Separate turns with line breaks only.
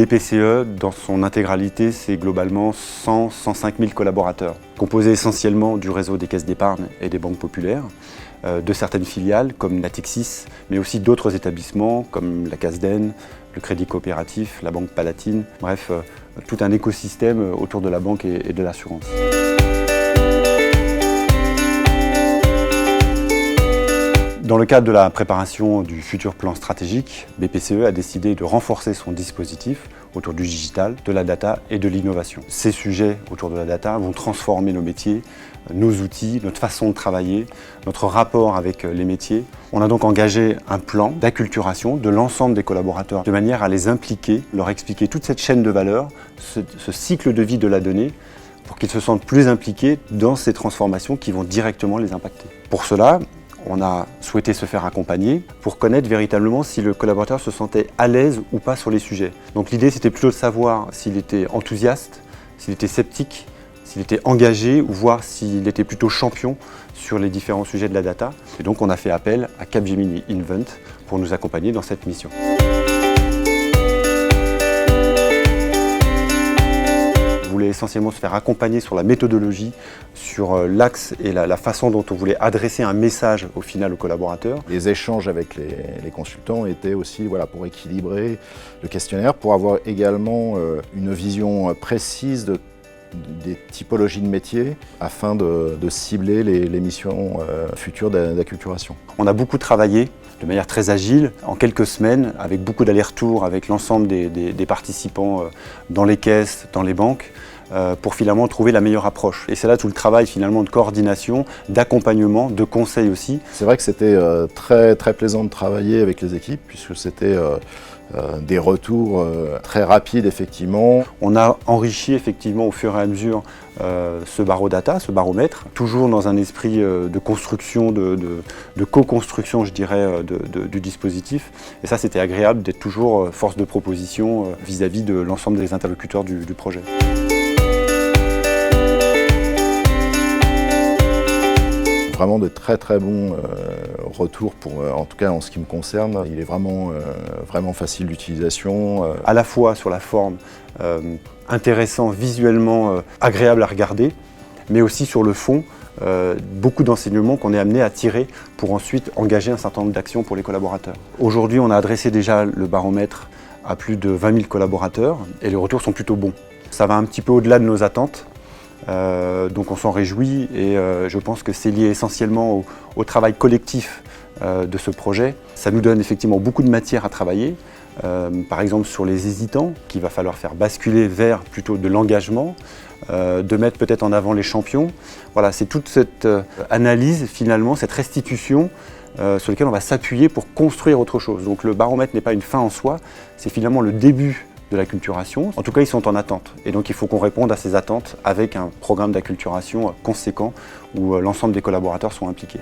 BPCE, dans son intégralité, c'est globalement 100-105 000 collaborateurs, composés essentiellement du réseau des caisses d'épargne et des banques populaires, de certaines filiales comme Natixis, mais aussi d'autres établissements comme la Casden, le Crédit Coopératif, la Banque Palatine, bref, tout un écosystème autour de la banque et de l'assurance. Dans le cadre de la préparation du futur plan stratégique, BPCE a décidé de renforcer son dispositif autour du digital, de la data et de l'innovation. Ces sujets autour de la data vont transformer nos métiers, nos outils, notre façon de travailler, notre rapport avec les métiers. On a donc engagé un plan d'acculturation de l'ensemble des collaborateurs de manière à les impliquer, leur expliquer toute cette chaîne de valeur, ce cycle de vie de la donnée, pour qu'ils se sentent plus impliqués dans ces transformations qui vont directement les impacter. Pour cela, on a souhaité se faire accompagner pour connaître véritablement si le collaborateur se sentait à l'aise ou pas sur les sujets. Donc l'idée, c'était plutôt de savoir s'il était enthousiaste, s'il était sceptique, s'il était engagé ou voir s'il était plutôt champion sur les différents sujets de la data. Et donc on a fait appel à Capgemini Invent pour nous accompagner dans cette mission. On voulait essentiellement se faire accompagner sur la méthodologie, sur l'axe et la façon dont on voulait adresser un message au final aux collaborateurs.
Les échanges avec les consultants étaient aussi pour équilibrer le questionnaire, pour avoir également une vision précise des typologies de métiers afin de cibler les missions futures d'acculturation.
On a beaucoup travaillé de manière très agile, en quelques semaines, avec beaucoup d'allers-retours avec l'ensemble des participants dans les caisses, dans les banques, pour finalement trouver la meilleure approche. Et c'est là tout le travail finalement de coordination, d'accompagnement, de conseil aussi.
C'est vrai que c'était très plaisant de travailler avec les équipes, puisque c'était des retours très rapides effectivement.
On a enrichi effectivement au fur et à mesure ce baromètre, toujours dans un esprit de construction, de co-construction je dirais du dispositif. Et ça c'était agréable d'être toujours force de proposition vis-à-vis de l'ensemble des interlocuteurs du projet.
Vraiment de très bons retours, en tout cas en ce qui me concerne. Il est vraiment facile d'utilisation.
À la fois sur la forme, intéressant, visuellement agréable à regarder, mais aussi sur le fond, beaucoup d'enseignements qu'on est amené à tirer pour ensuite engager un certain nombre d'actions pour les collaborateurs. Aujourd'hui, on a adressé déjà le baromètre à plus de 20 000 collaborateurs et les retours sont plutôt bons. Ça va un petit peu au-delà de nos attentes. Donc on s'en réjouit et je pense que c'est lié essentiellement au travail collectif de ce projet. Ça nous donne effectivement beaucoup de matière à travailler, par exemple sur les hésitants, qu'il va falloir faire basculer vers plutôt de l'engagement, de mettre peut-être en avant les champions. Voilà, c'est toute cette analyse finalement, cette restitution sur laquelle on va s'appuyer pour construire autre chose. Donc le baromètre n'est pas une fin en soi, c'est finalement le début de l'acculturation. En tout cas, ils sont en attente. Et donc, il faut qu'on réponde à ces attentes avec un programme d'acculturation conséquent où l'ensemble des collaborateurs sont impliqués.